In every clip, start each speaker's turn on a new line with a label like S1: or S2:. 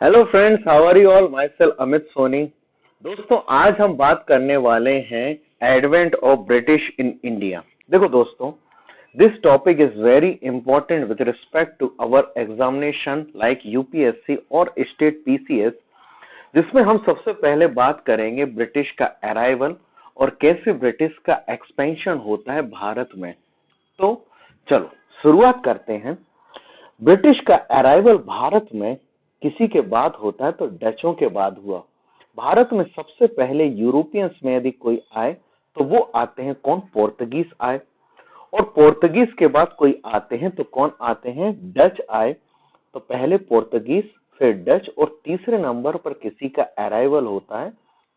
S1: Hello friends, how are you all? Myself Amit Soni. दोस्तों, आज हम बात करने वाले हैं advent of British in India. देखो दोस्तों, this topic is very important with respect to our examination like UPSC और स्टेट पीसीएस, जिसमें हम सबसे पहले बात करेंगे ब्रिटिश का अराइवल और कैसे ब्रिटिश का एक्सपेंशन होता है भारत में। तो चलो शुरुआत करते हैं। ब्रिटिश का अराइवल भारत में किसी के बाद होता है तो डचों के बाद हुआ। भारत में सबसे पहले यूरोपियंस में यदि कोई आए तो वो आते हैं कौन? पोर्तुगीज आए। और पोर्तुगीज के बाद कोई आते हैं तो कौन आते हैं? डच आए। तो पहले पोर्तुगीज, फिर डच, और तीसरे नंबर पर किसी का अराइवल होता है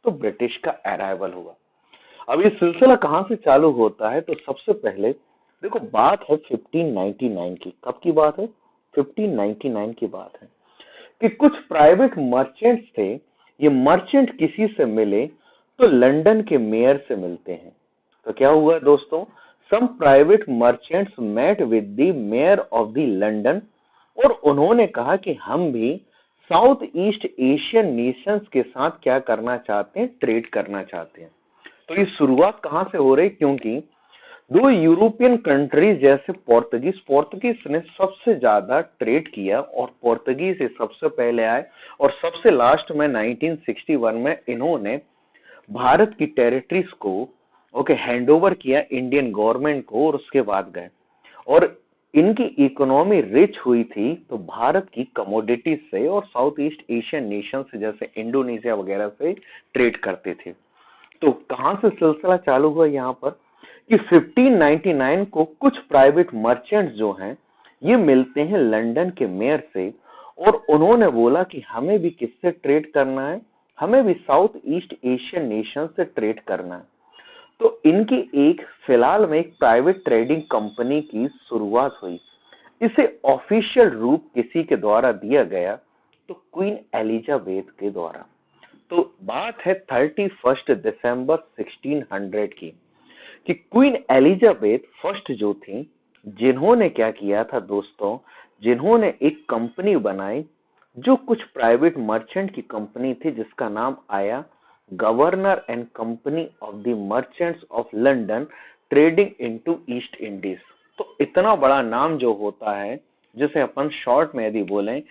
S1: तो ब्रिटिश का अराइवल हुआ। अब ये सिलसिला कहां से चालू होता है? तो सबसे पहले देखो, बात है 1599 की। कब की बात है? 1599 की बात है कि कुछ प्राइवेट मर्चेंट्स थे। ये मर्चेंट किसी से मिले तो लंदन के मेयर से मिलते हैं। तो क्या हुआ दोस्तों? Some private merchants met with the mayor of the London, और उन्होंने कहा कि हम भी साउथ ईस्ट एशियन नेशंस के साथ क्या करना चाहते हैं? ट्रेड करना चाहते हैं। तो ये शुरुआत कहां से हो रही? क्योंकि दो यूरोपियन कंट्रीज जैसे पोर्तुगीज ने सबसे ज्यादा ट्रेड किया और पोर्तुगीज से सबसे पहले आए, और सबसे लास्ट में 1961 में इन्होंने भारत की टेरिटरीज को हैंड ओवर किया इंडियन गवर्नमेंट को, और उसके बाद गए। और इनकी इकोनॉमी रिच हुई थी तो भारत की कमोडिटीज से और साउथ ईस्ट एशियन नेशन से जैसे इंडोनेशिया वगैरह से ट्रेड करते थे। तो कहां से सिलसिला चालू हुआ यहाँ पर कि 1599 को कुछ प्राइवेट मर्चेंट्स जो हैं ये मिलते हैं लंदन के मेयर से, और उन्होंने बोला कि हमें भी किससे ट्रेड करना है? हमें भी साउथ ईस्ट एशियन नेशन से ट्रेड करना है। तो इनकी एक फिलहाल में एक प्राइवेट ट्रेडिंग कंपनी की शुरुआत हुई। इसे ऑफिशियल रूप किसी के द्वारा दिया गया? तो क्वीन एलिजाबेथ के द्वारा। तो बात है 31 दिसंबर 1600 की कि क्वीन एलिजाबेथ फर्स्ट जो थी, जिन्होंने क्या किया था दोस्तों, जिन्होंने एक कंपनी बनाई जो कुछ प्राइवेट मर्चेंट की कंपनी थी, जिसका नाम आया governor and company of the merchants of London trading into east Indies. तो इतना बड़ा नाम जो होता है, जिसे अपन शॉर्ट में यदि बोलें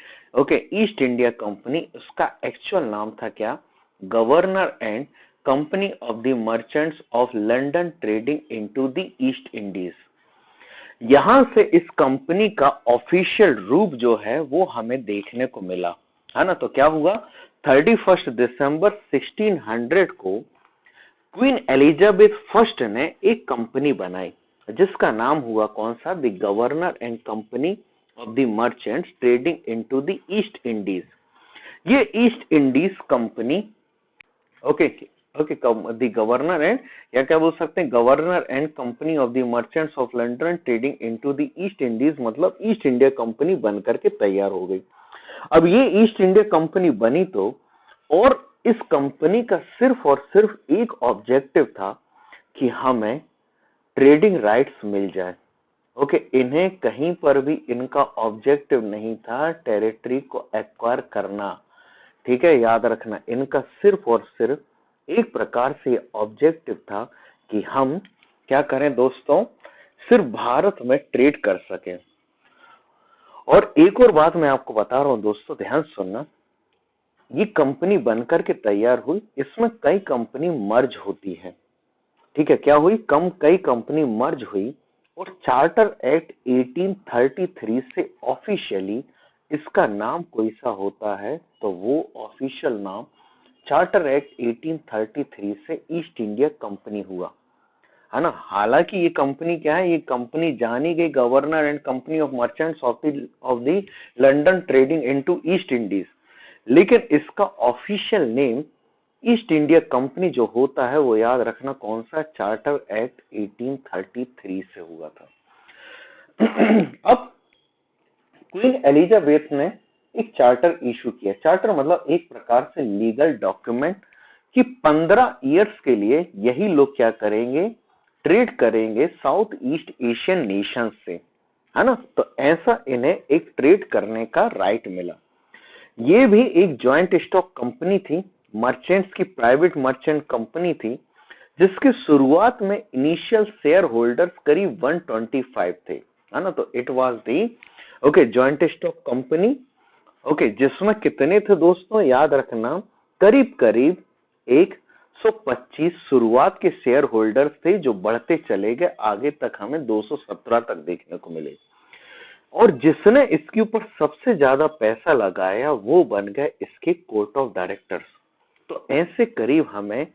S1: ईस्ट इंडिया कंपनी, उसका एक्चुअल नाम था क्या? Governor and company of the merchants of London trading into the East Indies. यहां से इस कंपनी का ऑफिशियल रूप जो है वो हमें देखने को मिला, है ना। तो क्या हुआ? 31 दिसंबर 1600 को क्वीन एलिजाबेथ फर्स्ट ने एक कंपनी बनाई जिसका नाम हुआ कौन सा? The governor and company of the merchants trading into the East Indies. ये East Indies company the governor and, या क्या बोल सकते हैं, governor and company of the merchants of London trading into the East Indies, मतलब East India company बनकर के तैयार हो गई। अब ये ईस्ट इंडिया कंपनी बनी तो, और इस कंपनी का सिर्फ और सिर्फ एक ऑब्जेक्टिव था कि हमें ट्रेडिंग राइट्स मिल जाए। इन्हें कहीं पर भी इनका ऑब्जेक्टिव नहीं था टेरिटरी को एक्वायर करना। ठीक है, याद रखना, इनका सिर्फ और सिर्फ एक प्रकार से ऑब्जेक्टिव था कि हम क्या करें दोस्तों? सिर्फ भारत में ट्रेड कर सके। और एक और बात मैं आपको बता रहा हूं दोस्तों, ध्यान सुनना। ये कंपनी बनकर के तैयार हुई, इसमें कई कंपनी मर्ज होती है। ठीक है, क्या हुई? कई कंपनी मर्ज हुई, और चार्टर एक्ट 1833 से ऑफिशियली इसका नाम कोई सा होता है? तो वो ऑफिशियल नाम चार्टर एक्ट 1833 से ईस्ट इंडिया कंपनी हुआ, है ना। हालांकि ये कंपनी क्या है? ये कंपनी जानी गई governor and company of merchants of the London trading into east Indies, लेकिन इसका official name east India company जो होता है वो याद रखना कौन सा? चार्टर एक्ट 1833 से हुआ था। अब क्वीन एलिजाबेथ ने एक चार्टर इशू किया। चार्टर मतलब एक प्रकार से लीगल डॉक्यूमेंट कि 15 इयर्स के लिए यही लोग क्या करेंगे? ट्रेड करेंगे साउथ ईस्ट एशियन नेशन से, है ना। तो ऐसा इन्हें एक ट्रेड करने का राइट मिला। ये भी एक जॉइंट स्टॉक कंपनी थी, मर्चेंट्स की प्राइवेट मर्चेंट कंपनी थी, जिसकी शुरुआत में इनिशियल शेयर होल्डर्स करीब 125 थे, है ना। तो it was the okay joint stock company, okay, जिसमें कितने थे दोस्तों, याद रखना, करीब करीब 125 शुरुआत के शेयर होल्डर्स थे, जो बढ़ते चले गए, आगे तक हमें 217 तक देखने को मिले। और जिसने इसके ऊपर सबसे ज्यादा पैसा लगाया वो बन गए इसके कोर्ट ऑफ डायरेक्टर्स। तो ऐसे करीब हमें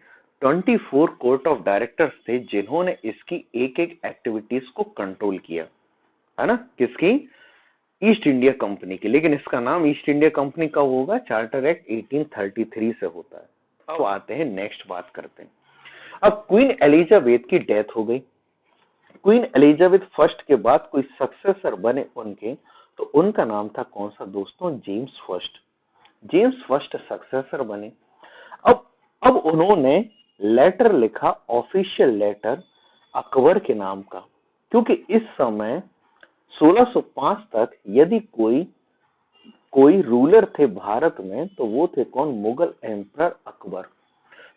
S1: 24 कोर्ट ऑफ डायरेक्टर्स थे जिन्होंने इसकी एक एक एक्टिविटीज को कंट्रोल किया, है ना, किसकी, ईस्ट इंडिया कंपनी की। लेकिन इसका नाम ईस्ट इंडिया कंपनी कब होगा, चार्टर एक्ट 1833 से होता है। अब आते हैं नेक्स्ट, बात करते हैं। अब क्वीन एलिजाबेथ की डेथ हो गई। क्वीन एलिजाबेथ फर्स्ट के बाद कोई सक्सेसर बने उनके, तो उनका नाम था कौन सा दोस्तों, James first. James first successor बने। अब अब उन्होंने लेटर लिखा, ऑफिशियल लेटर, अकबर के नाम का, क्योंकि इस समय 1605 तक यदि कोई कोई रूलर थे भारत में तो वो थे कौन, मुगल एम्परर अकबर।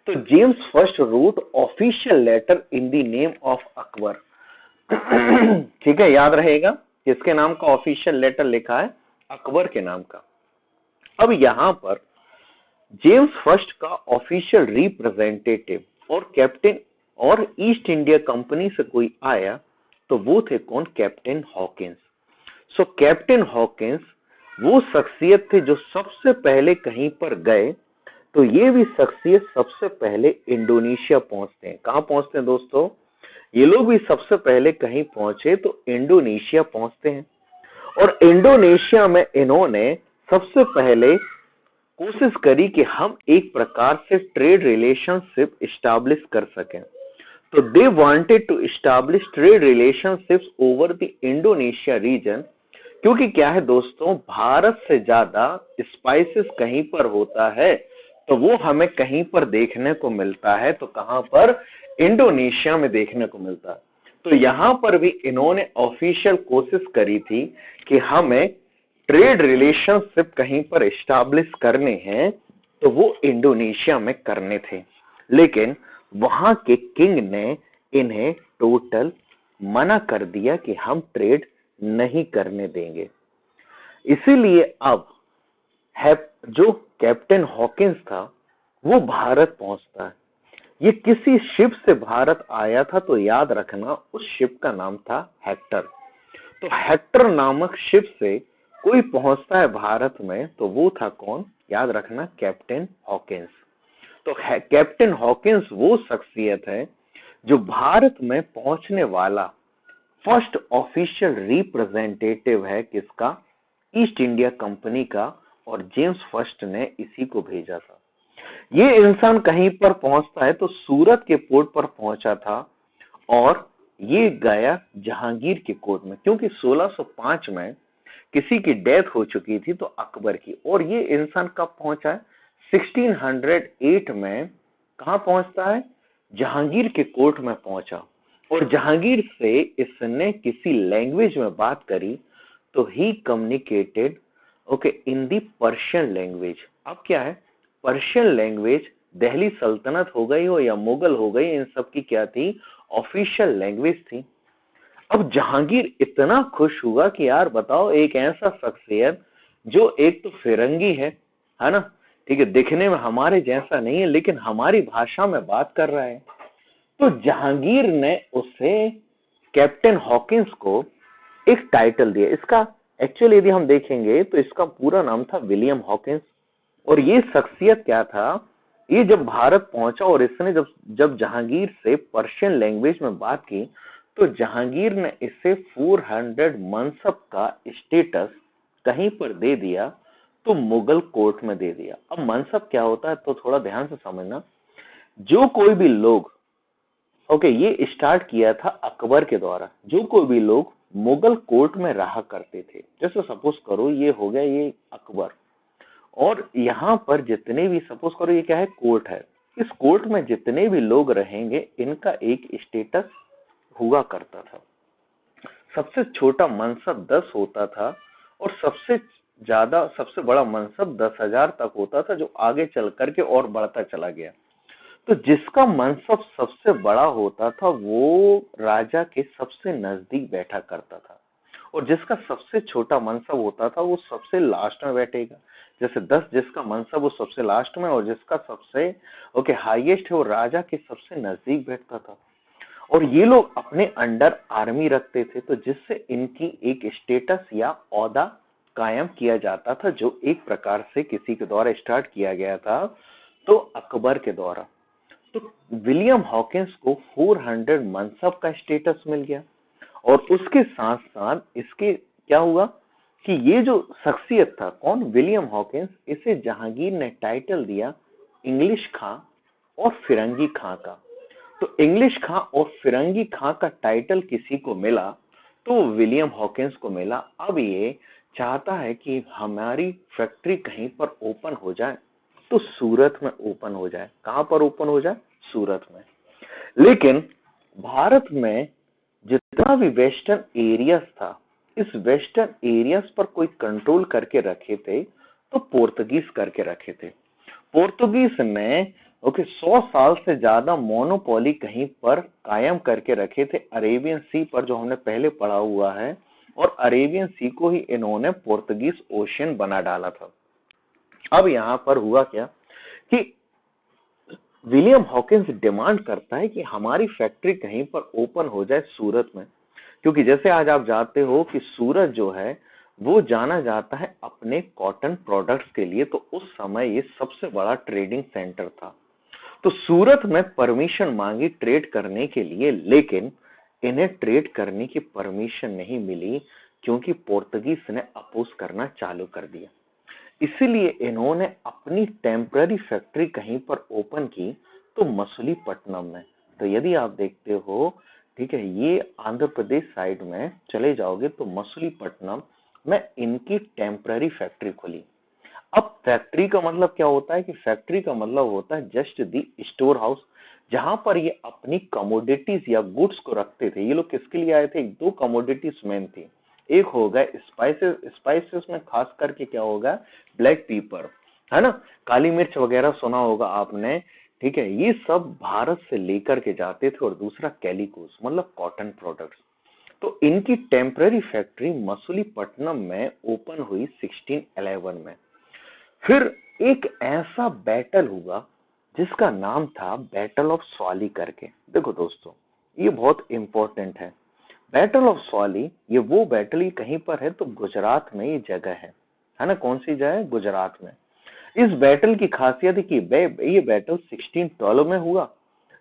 S1: तो James first wrote official letter in the name of Akbar. ठीक है, याद रहेगा किसके नाम का ऑफिशियल लेटर लिखा है, अकबर के नाम का। अब यहां पर जेम्स फर्स्ट का ऑफिशियल रिप्रेजेंटेटिव और कैप्टन और ईस्ट इंडिया कंपनी से कोई आया तो वो थे कौन, कैप्टन हॉकिंस। सो कैप्टन हॉकिंस वो शख्सियत थे जो सबसे पहले कहीं पर गए। तो ये भी शख्सियत सबसे पहले इंडोनेशिया पहुंचते हैं। कहां पहुंचते हैं दोस्तों, ये लोग भी सबसे पहले कहीं पहुंचे तो इंडोनेशिया पहुंचते हैं। और इंडोनेशिया में इन्होंने सबसे पहले कोशिश करी कि हम एक प्रकार से ट्रेड रिलेशनशिप स्टैब्लिश कर सकें। तो they wanted to establish trade relationships over the Indonesia region, क्योंकि क्या है दोस्तों, भारत से ज्यादा स्पाइसेस कहीं पर होता है तो वो हमें कहीं पर देखने को मिलता है, तो कहां पर, इंडोनेशिया में देखने को मिलता है। तो यहां पर भी इन्होंने ऑफिशियल कोशिश करी थी कि हमें ट्रेड रिलेशनशिप कहीं पर एस्टैब्लिश करने हैं तो वो इंडोनेशिया में करने थे। लेकिन वहां के किंग ने इन्हें टोटल मना कर दिया कि हम ट्रेड नहीं करने देंगे। इसीलिए अब है जो कैप्टन हॉकिंस था वो भारत पहुंचता है। ये किसी शिप से भारत आया था, तो याद रखना उस शिप का नाम था हेक्टर। तो हेक्टर नामक शिप से कोई पहुंचता है भारत में तो वो था कौन, याद रखना, कैप्टन हॉकिंस। तो कैप्टन हॉकिंस वो शख्सियत है जो भारत में पहुंचने वाला फर्स्ट ऑफिशियल रिप्रेजेंटेटिव है, किसका, ईस्ट इंडिया कंपनी का। और जेम्स फर्स्ट ने इसी को भेजा था। ये इंसान कहीं पर पहुंचता है तो सूरत के पोर्ट पर पहुंचा था और ये गया जहांगीर के कोर्ट में, क्योंकि 1605 में किसी की डेथ हो चुकी थी तो अकबर की। और ये इंसान कब पहुंचा है, 1608 में कहा पहुंचता है, जहांगीर के कोर्ट में पहुंचा। और जहांगीर से इसने किसी लैंग्वेज में बात करी तो ही communicated okay in the Persian language. अब क्या है, पर्शियन लैंग्वेज दिल्ली सल्तनत हो गई हो या मुगल हो गई, इन सब की क्या थी, ऑफिशियल लैंग्वेज थी। अब जहांगीर इतना खुश हुआ कि यार बताओ, एक ऐसा शख्सियत जो एक तो फिरंगी है ना, ठीक है, दिखने में हमारे जैसा नहीं है लेकिन हमारी भाषा में बात कर रहा है। तो जहांगीर ने उससे, कैप्टन हॉकिंस को एक टाइटल दिया। इसका एक्चुअली यदि हम देखेंगे तो इसका पूरा नाम था विलियम हॉकिंस। और ये शख्सियत क्या था, ये जब भारत पहुंचा और इसने जब जब जहांगीर से पर्शियन लैंग्वेज में बात की तो जहांगीर ने इसे 400 मनसब का स्टेटस कहीं पर दे दिया, तो मुगल कोर्ट में दे दिया। अब मनसब क्या होता है तो थोड़ा ध्यान से समझना। जो कोई भी लोग, ओके, ये स्टार्ट किया था अकबर के द्वारा, जो कोई भी लोग मुगल कोर्ट में रहा करते थे, जैसे सपोज करो ये हो गया ये अकबर, और यहाँ पर जितने भी, सपोज करो ये क्या है, कोर्ट है, इस कोर्ट में जितने भी लोग रहेंगे इनका एक स्टेटस हुआ करता था। सबसे छोटा मनसब 10 होता था और सबसे ज्यादा सबसे बड़ा मनसब 10,000 तक होता था, जो आगे चल करके और बढ़ता चला गया। तो जिसका मनसब सबसे बड़ा होता था वो राजा के सबसे नजदीक बैठा करता था, और जिसका सबसे छोटा मनसब होता था वो सबसे लास्ट में बैठेगा। जैसे 10 जिसका मनसब वो सबसे लास्ट में, और जिसका सबसे हाईएस्ट है वो राजा के सबसे नजदीक बैठता था। और ये लोग अपने अंडर आर्मी रखते थे, तो जिससे इनकी एक स्टेटस या ओहदा कायम किया जाता था, जो एक प्रकार से किसी के द्वारा स्टार्ट किया गया था, तो अकबर के द्वारा। तो विलियम हॉकिंस को 400 मनसब का स्टेटस मिल गया। और उसके साथ साथ इसके क्या हुआ कि ये जो शख्सियत था, कौन, विलियम हॉकिंस, इसे जहांगीर ने टाइटल दिया इंग्लिश खां और फिरंगी खां का। तो इंग्लिश खां और फिरंगी खां का टाइटल किसी को मिला तो विलियम हॉकिंस को मिला। अब ये चाहता है कि हमारी फैक्ट्री कहीं पर ओपन हो जाए, तो सूरत में ओपन हो जाए। कहां पर ओपन हो जाए? सूरत में। लेकिन भारत में जितना भी वेस्टर्न एरियाज था, इस वेस्टर्न एरियाज पर कोई कंट्रोल करके रखे थे तो पोर्तुगीज करके रखे थे। पोर्तुगीज ने 100 साल से ज्यादा मोनोपोली कहीं पर कायम करके रखे थे अरेबियन सी पर, जो हमने पहले पढ़ा हुआ है। और अरेबियन सी को ही इन्होंने पोर्तुगीज ओशियन बना डाला था। अब यहां पर हुआ क्या कि विलियम हॉकिंस डिमांड करता है कि हमारी फैक्ट्री कहीं पर ओपन हो जाए सूरत में, क्योंकि जैसे आज आप जानते हो कि सूरत जो है वो जाना जाता है अपने कॉटन प्रोडक्ट्स के लिए। तो उस समय ये सबसे बड़ा ट्रेडिंग सेंटर था। तो सूरत में परमिशन मांगी ट्रेड करने के लिए, लेकिन इन्हें ट्रेड करने की परमिशन नहीं मिली, क्योंकि पोर्तुगीज ने अपोज करना चालू कर दिया। इसीलिए इन्होंने अपनी टेम्पररी फैक्ट्री कहीं पर ओपन की, तो मछलीपट्टनम में। तो यदि आप देखते हो, ठीक है, ये आंध्र प्रदेश साइड में चले जाओगे तो मछलीपट्टनम में इनकी टेम्पररी फैक्ट्री खुली। अब फैक्ट्री का मतलब क्या होता है कि फैक्ट्री का मतलब होता है जस्ट दी स्टोर हाउस, जहां पर ये अपनी कमोडिटीज या गुड्स को रखते थे। ये लोग किसके लिए आए थे? दो कमोडिटीज मेन थी। एक होगा स्पाइसेस, स्पाइसेस में खास करके क्या होगा? ब्लैक पीपर, है ना, काली मिर्च वगैरह सुना होगा आपने, ठीक है। ये सब भारत से लेकर के जाते थे। और दूसरा कैलिकोस मतलब कॉटन प्रोडक्ट्स। तो इनकी टेम्पररी फैक्ट्री मसूलीपट्टनम में ओपन हुई 1611 में। फिर एक ऐसा बैटल हुआ जिसका नाम था बैटल ऑफ स्वाली करके। देखो दोस्तों, ये बहुत इंपॉर्टेंट है। बैटल ऑफ स्वाली, ये वो बैटल ही कहीं पर है तो गुजरात में ये जगह है ना। कौन सी जगह? गुजरात में। इस बैटल की खासियत है कि ये बैटल 1612 में हुआ,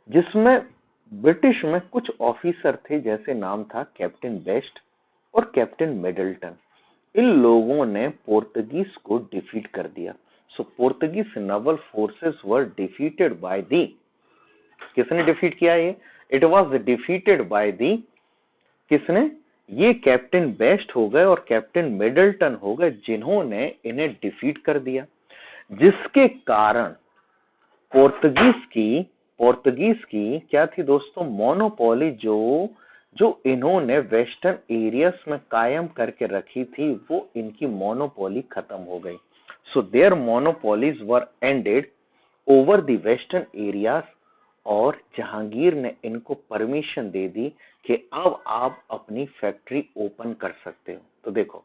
S1: जिसमें ब्रिटिश में कुछ ऑफिसर थे, जैसे नाम था कैप्टन बेस्ट और कैप्टन मिडल्टन। इन लोगों ने पोर्तुगीज को डिफीट कर दिया। So Portuguese naval forces were defeated by the, किसने डिफीट किया? ये it was defeated by the, किसने? ये कैप्टन बेस्ट हो गए और कैप्टन मिडल्टन हो गए, जिन्होंने इन्हें डिफीट कर दिया। जिसके कारण पोर्तुगीज की क्या थी दोस्तों? मोनोपोली, जो जो इन्होंने वेस्टर्न एरियाज में कायम करके रखी थी, वो इनकी मोनोपोली खत्म हो गई। So there monopolies were ended over the western areas. और जहांगीर ने इनको परमिशन दे दी कि अब आप अपनी फैक्ट्री ओपन कर सकते हो। तो देखो,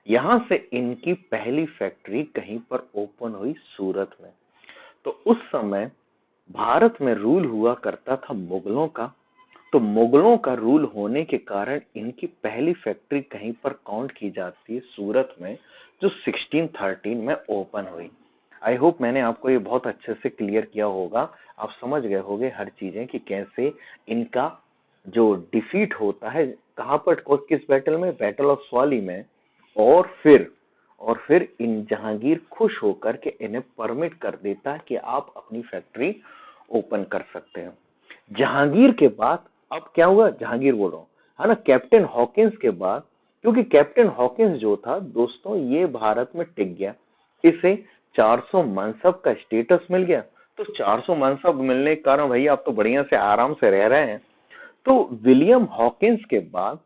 S1: यहां से इनकी पहली फैक्ट्री कहीं पर ओपन हुई? सूरत में। तो उस समय भारत में रूल हुआ करता था मुगलों का। तो मुगलों का रूल होने के कारण इनकी पहली फैक्ट्री कहीं पर काउंट की जाती है? सूरत में, जो 1613 में ओपन हुई। आई होप मैंने आपको ये बहुत अच्छे से क्लियर किया होगा। आप समझ गए होंगे हर चीजें कि कैसे इनका जो डिफीट होता है, कहां पर, किस बैटल में? बैटल ऑफ स्वाली में। और फिर इन जहांगीर खुश होकर के इन्हें परमिट कर देता है कि आप अपनी फैक्ट्री ओपन कर सकते हैं। जहांगीर के बाद अब क्या हुआ? जहांगीर बोल रहा हूँ, है ना, कैप्टन हॉकिंस के बाद, क्योंकि कैप्टन हॉकिंस जो था दोस्तों, ये भारत में टिक गया। इसे 400 मनसब का स्टेटस मिल गया। तो 400 मनसब मिलने के कारण भैया आप तो बढ़िया से आराम से रह रहे हैं। तो विलियम हॉकिंस के बाद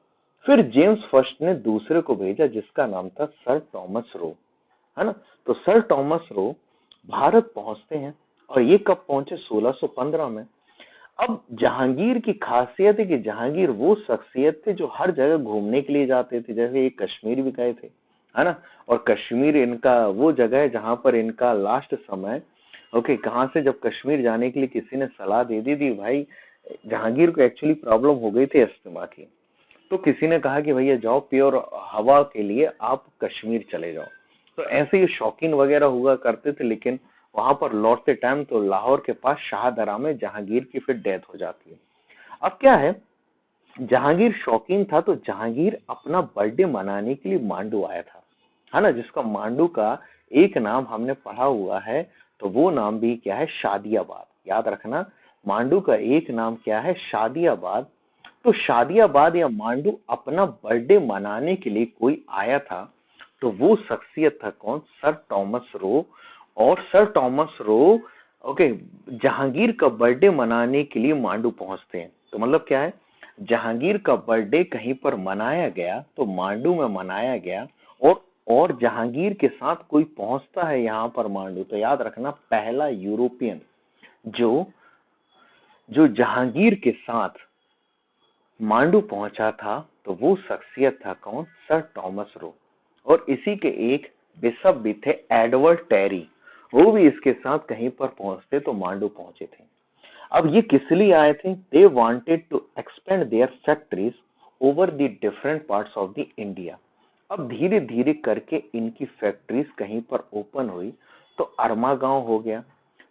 S1: फिर जेम्स फर्स्ट ने दूसरे को भेजा, जिसका नाम था सर टॉमस रो। है ना। तो सर टॉमस रो भारत पहुंचते हैं और ये कब पहुंचे, 1615 में। अब जहांगीर की खासियत है कि जहांगीर वो शख्सियत थे जो हर जगह घूमने के लिए जाते थे, जैसे ये कश्मीर भी गए थे, है ना। और कश्मीर इनका वो जगह है जहां पर इनका लास्ट समय, ओके, कहाँ से जब कश्मीर जाने के लिए किसी ने सलाह दे दी थी भाई, जहांगीर को एक्चुअली प्रॉब्लम हो गई थी अस्थमा की, तो किसी ने कहा कि भैया जाओ प्योर हवा के लिए आप कश्मीर चले जाओ। तो ऐसे ही शौकीन वगैरह हुआ करते थे, लेकिन वहां पर लौटते टाइम तो लाहौर के पास शाहदरा में जहांगीर की फिर डेथ हो जाती है। अब क्या है, जहांगीर शौकीन था, तो जहांगीर अपना बर्थडे मनाने के लिए मांडू आया था, है ना, जिसका मांडू का एक नाम हमने पढ़ा हुआ है, तो वो नाम भी क्या है, शादियाबाद। याद रखना, मांडू का एक नाम क्या है, शादियाबाद। तो शादियाबाद या मांडू अपना बर्थडे मनाने के लिए कोई आया था, तो वो शख्सियत था कौन, सर टॉमस रो। और sir Thomas Roe, okay, Jahangir का बर्थडे मनाने के लिए मांडू पहुंचते हैं। तो मतलब क्या है, जहांगीर का बर्थडे कहीं पर मनाया गया तो मांडू में मनाया गया, और जहांगीर के साथ कोई पहुंचता है यहाँ पर मांडू, तो याद रखना पहला यूरोपियन जो जो जहांगीर के साथ मांडू पहुंचा था, तो वो शख्सियत था कौन, सर टॉमस रो। और इसी के एक बिशप भी थे, एडवर्ड टेरी, वो भी इसके साथ कहीं पर पहुंचते तो मांडू पहुंचे थे। अब ये किस लिए आए थे, they wanted to expand their factories over the different parts of the India. अब धीरे धीरे करके इनकी फैक्ट्रीज कहीं पर ओपन हुई, तो अरमा गांव हो गया।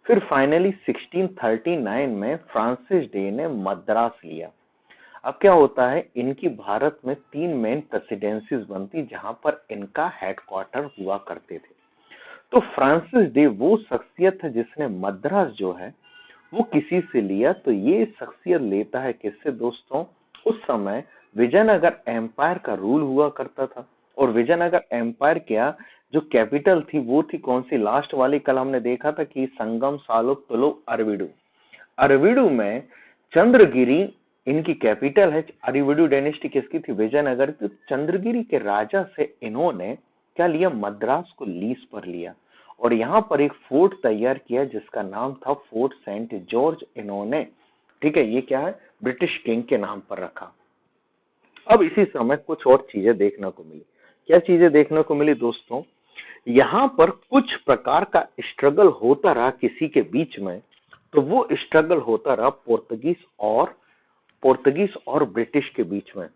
S1: फिर फाइनली 1639 में फ्रांसिस डे ने मद्रास लिया। अब क्या होता है, इनकी भारत में 3 मेन प्रेसिडेंसीज बनती जहां पर इनका हेडक्वार्टर हुआ करते थे। तो फ्रांसिस डे वो शख्सियत है जिसने मद्रास जो है वो किसी से लिया, तो ये शख्सियत लेता है किससे दोस्तों, उस समय विजयनगर एम्पायर का रूल हुआ करता था। और विजयनगर एम्पायर क्या, जो कैपिटल थी वो थी कौन सी, लास्ट वाली कल हमने देखा था कि संगम, सालोक, तुलुक, अरविडू। अरविडू में चंद्रगिरी इनकी कैपिटल है। अरविडू डायनेस्टी किसकी थी, विजयनगर की। चंद्रगिरी के राजा से इन्होंने क्या लिया, मद्रास को लीज पर लिया, और यहाँ पर एक फोर्ट तैयार किया जिसका नाम था फोर्ट सेंट जॉर्ज इन्होंने, ठीक है। ये क्या है, ब्रिटिश किंग के नाम पर रखा। अब इसी समय कुछ और चीजें देखने को मिली। क्या चीजें देखने को मिली दोस्तों, यहाँ पर कुछ प्रकार का स्ट्रगल होता रहा किसी के बीच में, तो वो स्ट्रगल होता रहा पोर्तुगीज और ब्रिटिश के बीच में।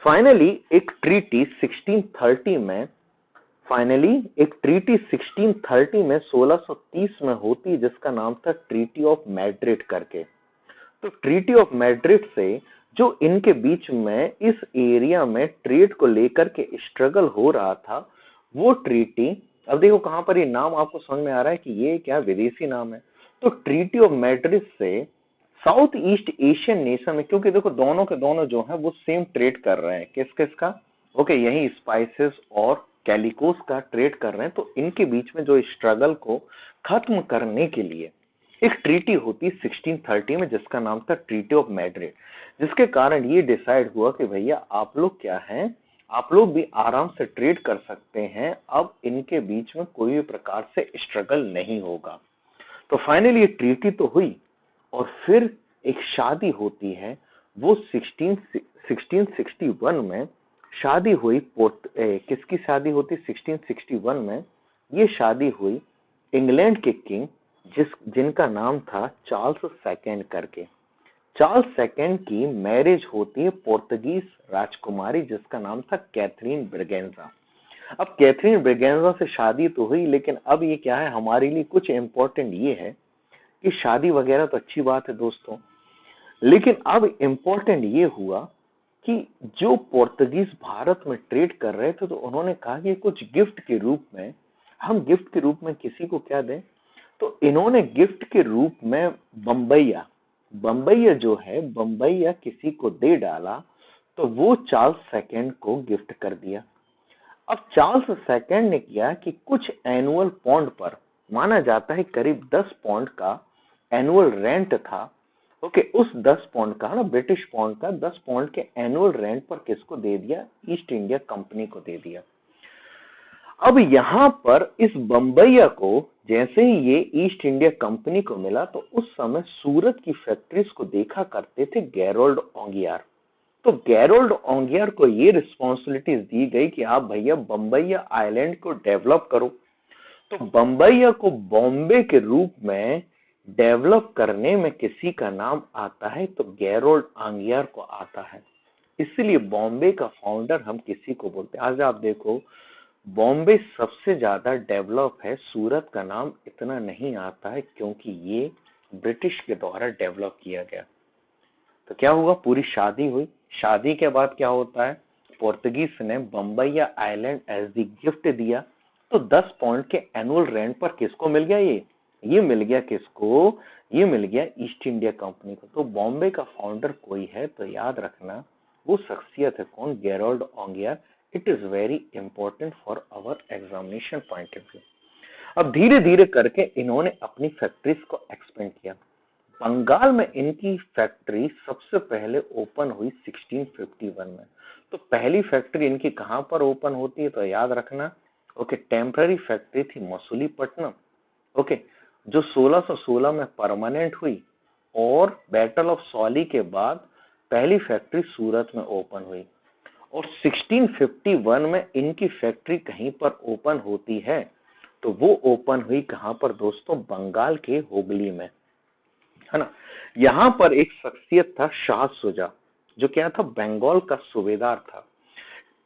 S1: फाइनली एक ट्रीटी 1630 में फाइनली एक ट्रीटी 1630 में 1630 में होती, जिसका नाम था ट्रीटी ऑफ मैड्रिड करके। तो ट्रीटी ऑफ मैड्रिड से जो इनके बीच में इस एरिया में ट्रेड को लेकर के स्ट्रगल हो रहा था, वो ट्रीटी, अब देखो कहां पर ये नाम आपको समझ में आ रहा है कि ये क्या विदेशी नाम है। तो ट्रीटी ऑफ मैड्रिड से साउथ ईस्ट एशियन नेशन में, क्योंकि देखो दोनों के दोनों जो है वो सेम ट्रेड कर रहे हैं, किस किस का, ओके, यही स्पाइसेस और कैलिकोस का ट्रेड कर रहे हैं। तो इनके बीच में जो स्ट्रगल को खत्म करने के लिए एक ट्रीटी होती 1630 में, जिसका नाम था ट्रीटी ऑफ मैड्रिड, जिसके कारण ये डिसाइड हुआ कि भैया आप लोग क्या हैं, आप लोग भी आराम से ट्रेड कर सकते हैं, अब इनके बीच में कोई भी प्रकार से स्ट्रगल नहीं होगा। तो फाइनली ये ट्रीटी तो हुई, और फिर एक शादी होती है, वो 1661 में शादी हुई। किसकी शादी होती 1661 में, ये शादी हुई इंग्लैंड के किंग जिनका नाम था चार्ल्स सेकंड करके। चार्ल्स सेकंड की मैरिज होती है पोर्तुगीज राजकुमारी जिसका नाम था कैथरीन ब्रिगेंजा। अब कैथरीन ब्रिगेंजा से शादी तो हुई, लेकिन अब ये क्या है, हमारे लिए कुछ इंपॉर्टेंट ये है कि शादी वगैरह तो अच्छी बात है दोस्तों, लेकिन अब इम्पोर्टेंट ये हुआ कि जो पोर्तुगीज भारत में ट्रेड कर रहे थे, तो उन्होंने कहा कि कुछ गिफ्ट के रूप में, हम गिफ्ट के रूप में किसी को क्या दें, तो इन्होंने गिफ्ट के रूप में बम्बैया बम्बैया जो है, बम्बैया किसी को दे डाला, तो वो चार्ल्स सेकंड को गिफ्ट कर दिया। अब चार्ल्स सेकंड ने किया कि कुछ एनुअल पौंड पर, माना जाता है करीब 10 पौंड का एनुअल रेंट था, ओके, उस 10 पौंड का ना, ब्रिटिश पौंड का 10 पौंड के एनुअल रेंट पर किसको दे दिया, ईस्ट इंडिया कंपनी को दे दिया। अब यहाँ पर इस बम्बैया को जैसे ही ये ईस्ट इंडिया कंपनी को मिला तो उस समय सूरत की फैक्ट्रीज को देखा करते थे गैरोल्ड ओंगियार। तो गैरोल्ड ओंगियार को ये रिस्पॉन्सिबिलिटीज दी गई कि आप भैया बम्बैया आइलैंड को डेवलप करो। तो बम्बैया को बॉम्बे के रूप में डेवलप करने में किसी का नाम आता है तो गैरोल्ड ओंगियार को आता है। इसलिए बॉम्बे का फाउंडर हम किसी को बोलते हैं। आज आप देखो बॉम्बे सबसे ज्यादा डेवलप है, सूरत का नाम इतना नहीं आता है क्योंकि ये ब्रिटिश के द्वारा डेवलप किया गया। तो क्या हुआ, पूरी शादी हुई, शादी के बाद क्या होता है, पोर्तुगीज ने बम्बैया आइलैंड एज द गिफ्ट दिया। तो 10 पॉइंट के एनुअल रेंट पर किसको मिल गया, ये मिल गया किसको, ये मिल गया ईस्ट इंडिया कंपनी को। तो बॉम्बे का फाउंडर कोई है तो याद रखना वो शख्सियत है कौन, Gerald Aungier. It is very important for our examination point of view. अब धीरे धीरे करके इन्होंने अपनी फैक्ट्रीज को एक्सपेंड किया। बंगाल में इनकी फैक्ट्री सबसे पहले ओपन हुई 1651 में। तो पहली फैक्ट्री इनकी कहां पर ओपन होती है तो याद रखना, ओके, टेम्पररी फैक्ट्री थी मसूलीपट्टनम, ओके, जो 1616 में परमानेंट हुई। और बैटल ऑफ सॉली के बाद पहली फैक्ट्री सूरत में ओपन हुई। और 1651 में इनकी फैक्ट्री कहीं पर ओपन होती है तो वो ओपन हुई कहां पर दोस्तों, बंगाल के हुगली में, है ना। यहां पर एक शख्सियत था शाह सुजा, जो क्या था, बंगाल का सूबेदार था।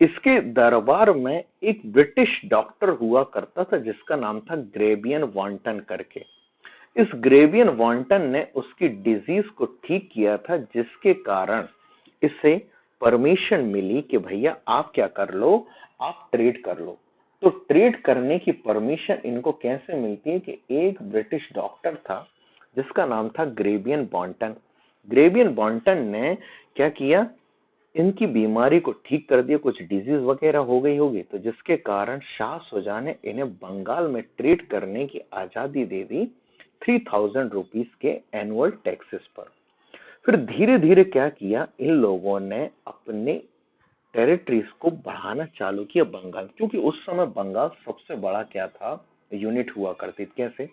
S1: इसके दरबार में एक ब्रिटिश डॉक्टर हुआ करता था जिसका नाम था ग्रेबियन वॉन्टन करके। इस ग्रेबियन वॉन्टन ने उसकी डिजीज को ठीक किया था, जिसके कारण इसे परमिशन मिली कि भैया आप क्या कर लो, आप ट्रेड कर लो। तो ट्रेड करने की परमिशन इनको कैसे मिलती है कि एक ब्रिटिश डॉक्टर था जिसका नाम था ग्रेबियन बॉन्टन। ग्रेबियन बॉन्टन ने क्या किया, इनकी बीमारी को ठीक कर दिया, कुछ डिजीज वगैरह हो गई होगी, तो जिसके कारण शाह सुजा ने इन्हें बंगाल में ट्रेड करने की आजादी दे दी 3000 रुपीज के एनुअल टैक्सेस पर। फिर धीरे धीरे क्या किया, इन लोगों ने अपने टेरिटरीज को बढ़ाना चालू किया बंगाल, क्योंकि उस समय बंगाल सबसे बड़ा क्या था, यूनिट हुआ करती थी। कैसे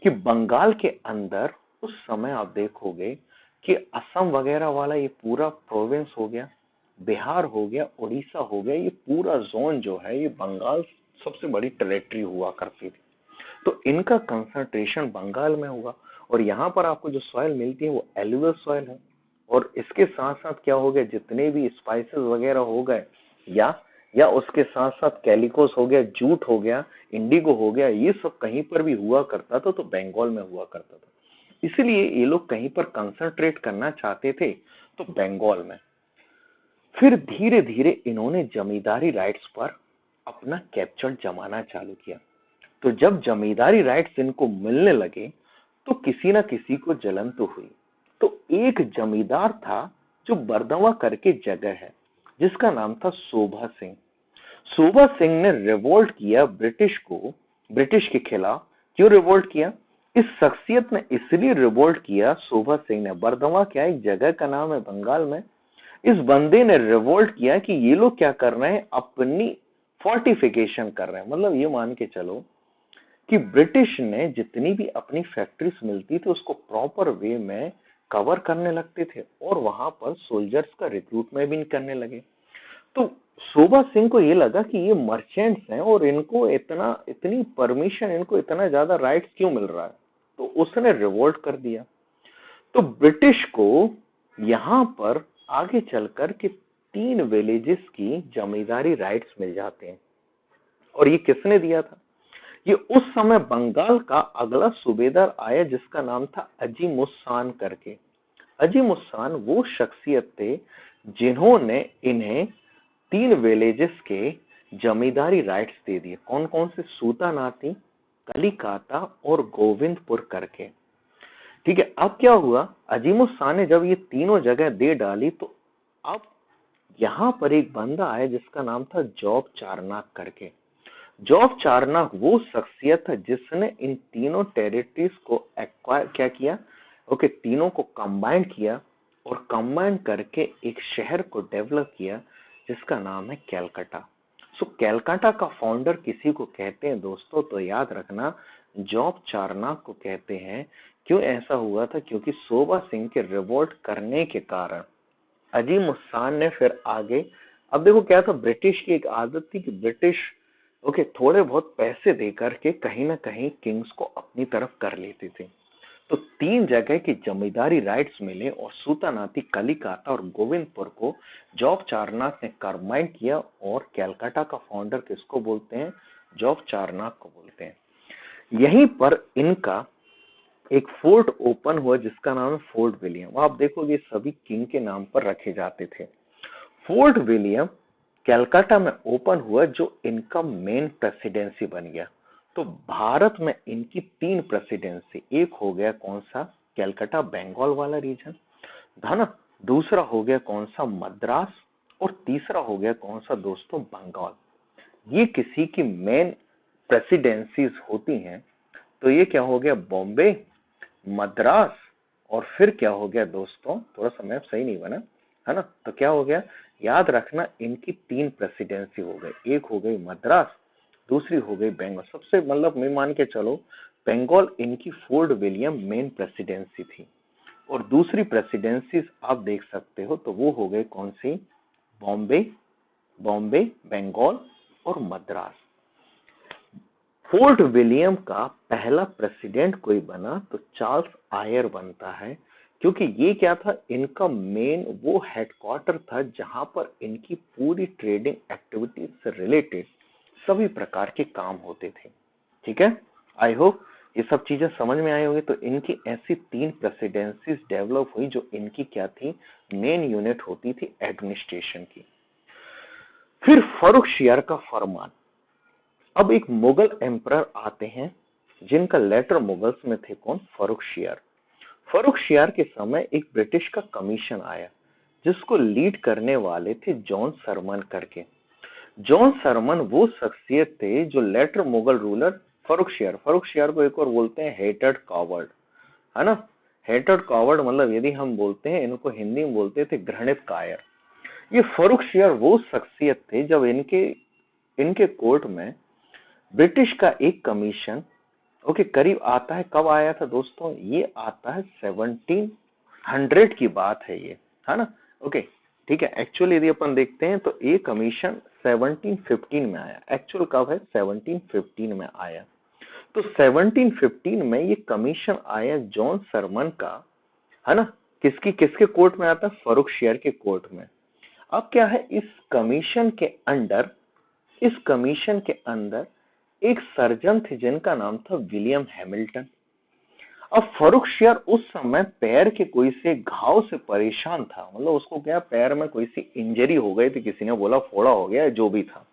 S1: कि बंगाल के अंदर उस समय आप देखोगे कि असम वगैरह वाला ये पूरा प्रोविंस हो गया, बिहार हो गया, उड़ीसा हो गया, ये पूरा जोन जो है ये बंगाल सबसे बड़ी टेरिटरी हुआ करती थी। तो इनका कंसंट्रेशन बंगाल में हुआ। और यहाँ पर आपको जो सॉइल मिलती है वो एलुवियल सॉइल है। और इसके साथ साथ क्या हो गया, जितने भी स्पाइसेस वगैरह हो गए या उसके साथ साथ कैलिकोस हो गया, जूट हो गया, इंडिगो हो गया, ये सब कहीं पर भी हुआ करता था तो बंगाल में हुआ करता था। इसलिए ये लोग कहीं पर कंसंट्रेट करना चाहते थे तो बंगाल में। फिर धीरे धीरे इन्होंने जमींदारी राइट्स पर अपना कैप्चर जमाना चालू किया। तो जब जमींदारी राइट्स इनको मिलने लगे तो किसी ना किसी को जलन तो हुई। तो एक जमींदार था जो बरदवा करके जगह है, जिसका नाम था शोभा सिंह। शोभा सिंह ने रिवोल्ट किया ब्रिटिश के खिलाफ। क्यों रिवोल्ट किया, इस शख्सियत ने इसलिए रिवोल्ट किया, शोभा सिंह ने, बरदवा क्या एक जगह का नाम है बंगाल में, इस बंदे ने रिवोल्ट किया कि ये लोग क्या कर रहे हैं, अपनी फोर्टिफिकेशन कर रहे हैं। मतलब ये मान के चलो कि ब्रिटिश ने जितनी भी अपनी फैक्ट्रीज मिलती थी उसको प्रॉपर वे में कवर करने लगते थे और वहां पर सोल्जर्स का रिक्रूटमेंट भी करने लगे। तो शोभा सिंह को ये लगा कि ये मर्चेंट्स हैं और इनको इतनी परमिशन, इनको इतना ज्यादा राइट्स क्यों मिल रहा है, तो उसने रिवोल्ट कर दिया। तो ब्रिटिश को यहां पर आगे चलकर के 3 विलेजेस की जमींदारी राइट्स मिल जाते हैं। और ये किसने दिया था, ये उस समय बंगाल का अगला सूबेदार आया जिसका नाम था अजीमुस्सान करके। अजीमुस्सान वो शख्सियत थे जिन्होंने इन्हें 3 विलेजेस के जमींदारी राइट्स दे दिए। कौन कौन से, सूतानाती, कलिकाता और गोविंदपुर करके। ठीक है, अब क्या हुआ, अजीमुस्सान ने जब ये तीनों जगह दे डाली तो अब यहां पर एक बंदा आया जिसका नाम था जॉब चारनाक करके। जॉब चारनाक वो शख्सियत है जिसने इन तीनों टेरिटरीज को एक्वायर क्या किया, ओके, तीनों को कंबाइन किया और कंबाइन करके एक शहर को डेवलप किया जिसका नाम है कैलकाटा। सो कैलकाटा का फाउंडर किसी को कहते हैं दोस्तों, तो याद रखना जॉब चार्नक को कहते हैं। क्यों ऐसा हुआ था? क्योंकि सोबा सिंह के रिवोल्ट करने के कारण अजीम उस्सान ने फिर आगे, अब देखो क्या था, ब्रिटिश की एक आदत थी कि ब्रिटिश थोड़े बहुत पैसे दे करके कहीं ना कहीं किंग्स को अपनी तरफ कर लेती थी। तो 3 जगह की जमींदारी राइट्स मिले और सूतानाती, कलिकाता और गोविंदपुर को जॉब चार्नक ने करमाइन किया। और कैलकाटा का फाउंडर किसको बोलते हैं? जॉब चार्नक को बोलते हैं। यहीं पर इनका एक फोर्ट ओपन हुआ जिसका नाम है फोर्ट विलियम। आप देखोगे सभी किंग के नाम पर रखे जाते थे। फोर्ट विलियम कैलकाटा में ओपन हुआ, जो इनका मेन प्रेसिडेंसी बन गया। तो भारत में इनकी 3 प्रेसिडेंसी, एक हो गया कौन सा? कैलकाटा बंगाल वाला रीजन था ना, दूसरा हो गया कौन सा? मद्रास, और तीसरा हो गया कौन सा दोस्तों? बंगाल। ये किसी की मेन प्रेसिडेंसीज होती हैं। तो ये क्या हो गया? बॉम्बे, मद्रास, और फिर क्या हो गया दोस्तों? थोड़ा सा मैप सही नहीं बना है ना, तो क्या हो गया? याद रखना इनकी 3 प्रेसिडेंसी हो गई, एक हो गई मद्रास, दूसरी हो गई बंगाल। सबसे मतलब मैं मान के चलो बंगाल इनकी फोर्ट विलियम मेन प्रेसिडेंसी थी। और दूसरी प्रेसिडेंसी आप देख सकते हो, तो वो हो गए कौन सी? बॉम्बे, बॉम्बे, बंगाल और मद्रास। फोर्ट विलियम का पहला प्रेसिडेंट कोई बना तो चार्ल्स आयर बनता है, क्योंकि ये क्या था? इनका मेन वो हेडक्वार्टर था जहां पर इनकी पूरी ट्रेडिंग एक्टिविटीज से रिलेटेड सभी प्रकार के काम होते थे। ठीक है, आई होप ये सब चीजें समझ में आई होगी। तो इनकी ऐसी 3 प्रेसिडेंसीज डेवलप हुई जो इनकी क्या थी? मेन यूनिट होती थी एडमिनिस्ट्रेशन की। फिर फर्रुखशियार का फरमान। अब एक मुगल एम्परर आते हैं जिनका लेटर मुगल्स में थे, कौन? फर्रुखशियार। फर्रुखशियार के समय एक ब्रिटिश का कमीशन आया जिसको लीड करने वाले थे जॉन सरमन करके। जॉन सरमन वो शख्सियत थे जो लेटर मुगल रूलर फर्रुखशियार, फर्रुखशियार को एक और बोलते हैं हेटेड कॉवर्ड, है ना। हेटेड कॉवर्ड मतलब यदि हम बोलते हैं, इनको हिंदी में बोलते थे घृणित कायर। ये फर्रुखशियार वो शख्सियत थे जब इनके इनके कोर्ट में ब्रिटिश का एक कमीशन करीब आता है। कब आया था दोस्तों? ये आता है 1700 की बात है ये, है ना। ठीक है। एक्चुअली यदि अपन देखते हैं तो ये कमीशन 1715 में आया। एक्चुअल कब है? 1715 में आया। तो 1715 में ये कमीशन आया जॉन सरमन का, है ना। किसकी किसके कोर्ट में आता है? फर्रुखशियार के कोर्ट में। अब क्या है, इस कमीशन के अंदर एक सर्जन थे जिनका नाम था विलियम हैमिल्टन। अब फर्रुखशियार उस समय पैर के कोई से घाव से परेशान था, मतलब उसको क्या पैर में कोई सी इंजरी हो गई थी, किसी ने बोला फोड़ा हो गया, जो भी था।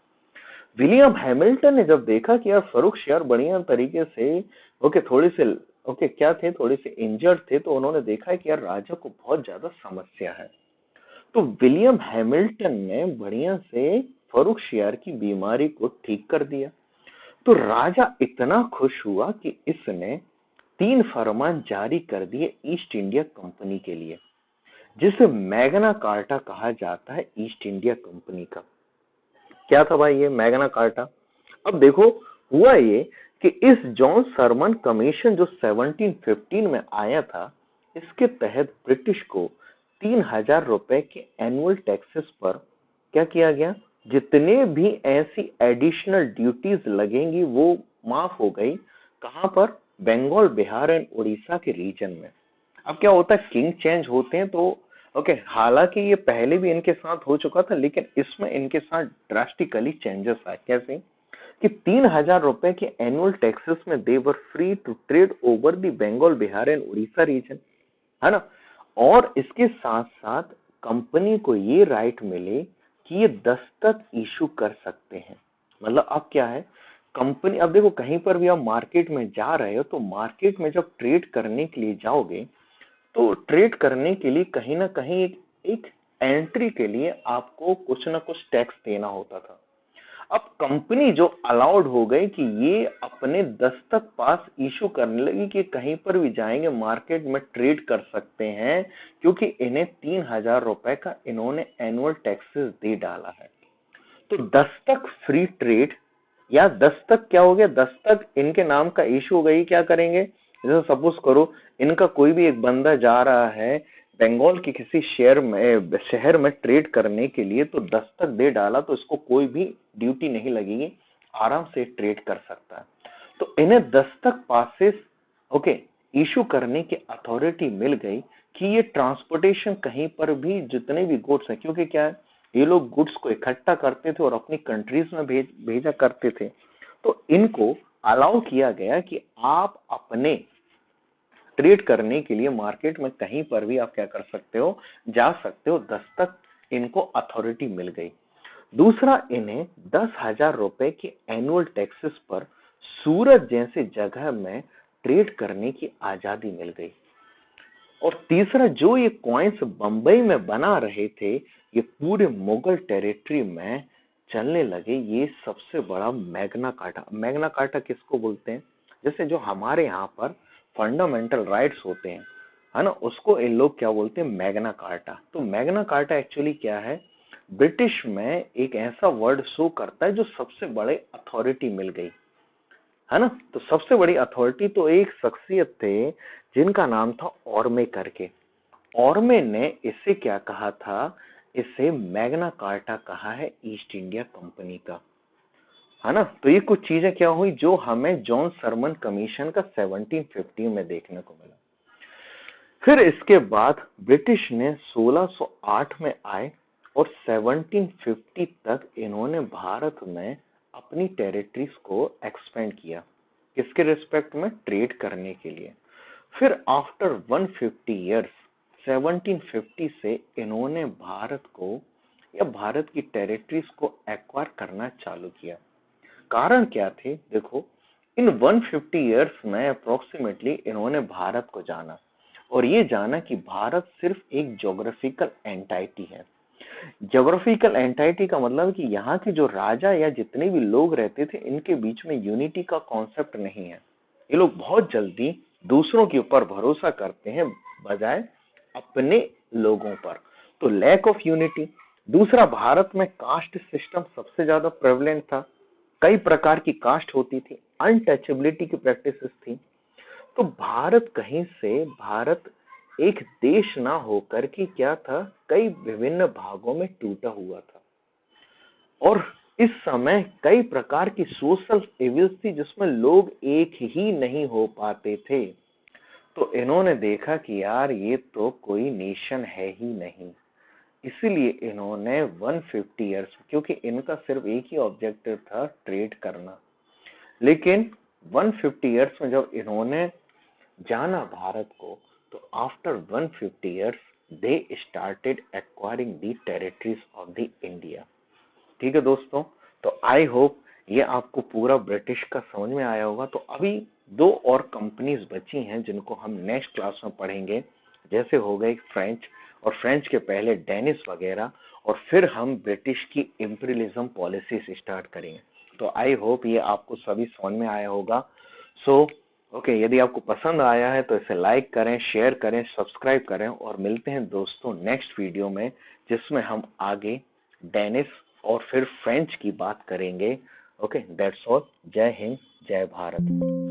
S1: विलियम हैमिल्टन ने जब देखा कि यार फर्रुखशियार बढ़िया तरीके से थोड़ी से क्या थे, थोड़े से इंजर्ड थे, तो उन्होंने देखा कि यार राजा को बहुत ज्यादा समस्या है। तो विलियम हैमिल्टन ने बढ़िया से फर्रुखशियार की बीमारी को ठीक कर दिया। तो राजा इतना खुश हुआ कि इसने 3 फरमान जारी कर दिए ईस्ट इंडिया कंपनी के लिए, जिसे मैग्ना कार्टा कहा जाता है ईस्ट इंडिया कंपनी का। क्या था भाई ये मैग्ना कार्टा? अब देखो हुआ ये कि इस जॉन सरमन कमीशन जो 1715 में आया था, इसके तहत ब्रिटिश को 3000 रुपए के एनुअल टैक्सेस पर क्या किया गया? जितने भी ऐसी एडिशनल ड्यूटीज लगेंगी वो माफ हो गई। कहां पर? बंगाल, बिहार एंड उड़ीसा के रीजन में। अब क्या होता है, किंग चेंज होते हैं तो हालांकि ये पहले भी इनके साथ हो चुका था, लेकिन इसमें इनके साथ ड्रास्टिकली चेंजेस आए। कैसे? कि 3000 रुपए के एनुअल टैक्सेस में they were free to trade over the Bengal, Bihar and Orissa region, है ना। और इसके साथ साथ कंपनी को ये राइट मिले कि ये दस्तक इशू कर सकते हैं। मतलब अब क्या है, कंपनी, अब देखो कहीं पर भी आप मार्केट में जा रहे हो, तो मार्केट में जब ट्रेड करने के लिए जाओगे, तो ट्रेड करने के लिए कहीं ना कहीं एक एंट्री के लिए आपको कुछ ना कुछ टैक्स देना होता था। अब कंपनी जो अलाउड हो गई कि ये अपने दस्तक पास इशू करने लगी कि कहीं पर भी जाएंगे मार्केट में ट्रेड कर सकते हैं, क्योंकि इन्हें 3000 रुपए का इन्होंने एनुअल टैक्सेस दे डाला है। तो दस्तक फ्री ट्रेड या दस्तक क्या हो गया, दस्तक इनके नाम का इशू हो गई। क्या करेंगे, जैसे सपोज करो इनका कोई भी एक बंदा जा रहा है बंगाल के किसी शहर में ट्रेड करने के लिए, तो दस्तक दे डाला तो इसको कोई भी ड्यूटी नहीं लगेगी, आराम से ट्रेड कर सकता है। तो इन्हें दस्तक पासेस ओके इशू करने की अथॉरिटी मिल गई कि ये ट्रांसपोर्टेशन कहीं पर भी जितने भी गुड्स हैं, क्योंकि क्या है ये लोग गुड्स को इकट्ठा करते थे और अपनी कंट्रीज में भेजा करते थे, तो इनको अलाउ किया गया कि आप अपने ट्रेड करने के लिए मार्केट में कहीं पर भी आप क्या कर सकते हो, जा सकते हो, दस्तक इनको अथॉरिटी मिल गई। दूसरा, इन्हें 10,000 रुपए के एनुअल टैक्सेस पर सूरत जैसे जगह में ट्रेड करने की आजादी मिल गई। और तीसरा, जो ये कॉइन्स बंबई में बना रहे थे, ये पूरे मुगल टेरिटरी में चलने लगे। ये सबसे बड़ा मैग्ना कार्टा। मैग्ना कार्टा किसको बोलते हैं, जैसे जो हमारे यहाँ पर फंडामेंटल राइट्स होते हैं, है ना, उसको इन लोग क्या बोलते हैं, मैग्ना कार्टा। तो मैग्ना कार्टा एक्चुअली क्या है, ब्रिटिश में एक ऐसा वर्ड शो करता है जो सबसे बड़े अथॉरिटी मिल गई, है ना। तो सबसे बड़ी अथॉरिटी तो एक शख्सियत थे जिनका नाम था ऑर्मे करके। ऑर्मे ने इसे क्या कहा था, इसे मैग्ना कार्टा कहा है ईस्ट इंडिया कंपनी का, है ना। तो ये कुछ चीजें क्या हुई जो हमें जॉन सरमन कमीशन का 1750 में देखने को मिला। फिर इसके बाद ब्रिटिश ने 1608 में आए और 1750 तक इन्होंने भारत में अपनी टेरिटरीज को एक्सपेंड किया, किसके रिस्पेक्ट में, ट्रेड करने के लिए। फिर आफ्टर 150 इयर्स 1750 से इन्होंने भारत को या भारत की टेरिटरीज को एक्वायर करना चालू किया। कारण क्या थे, देखो इन 150 इयर्स में अप्रोक्सीमेटली इन्होंने भारत को जाना और ये जाना कि भारत सिर्फ एक ज्योग्राफिकल एंटाइटी है। ज्योग्राफिकल एंटाइटी का मतलब कि यहाँ के जो राजा या जितने भी लोग रहते थे, इनके बीच में यूनिटी का कॉन्सेप्ट नहीं है। ये लोग बहुत जल्दी दूसरों के ऊपर भरोसा करते हैं बजाय अपने लोगों पर, तो लैक ऑफ यूनिटी। दूसरा, भारत में कास्ट सिस्टम सबसे ज्यादा प्रेवलेंट था, कई प्रकार की कास्ट होती थी, अनटचेबिलिटी की प्रैक्टिसेस थी। तो भारत एक देश ना होकर के क्या था, कई विभिन्न भागों में टूटा हुआ था। और इस समय कई प्रकार की सोशल इविल्स थी जिसमें लोग एक ही नहीं हो पाते थे। तो इन्होंने देखा कि यार ये तो कोई नेशन है ही नहीं, इसीलिए इन्होंने 150 इयर्स, क्योंकि इनका सिर्फ एक ही ऑब्जेक्टिव था, ट्रेड करना। लेकिन 150 इयर्स में जब इन्होंने जाना भारत को, तो after 150 years they started acquiring the territories of the India. ठीक है दोस्तों, तो आई होप ये आपको पूरा ब्रिटिश का समझ में आया होगा। तो अभी दो और कंपनीज बची हैं जिनको हम नेक्स्ट क्लास में पढ़ेंगे, जैसे हो गए फ्रेंच, और फ्रेंच के पहले डेनिस वगैरह, और फिर हम ब्रिटिश की इंपीरियलिज्म पॉलिसीज स्टार्ट करेंगे। तो आई होप ये आपको सभी समझ में आया होगा। सो ओके, यदि आपको पसंद आया है तो इसे लाइक करें, शेयर करें, सब्सक्राइब करें, और मिलते हैं दोस्तों नेक्स्ट वीडियो में, जिसमें हम आगे डेनिस और फिर फ्रेंच की बात करेंगे। Okay, that's all. जय हिंद, जय भारत।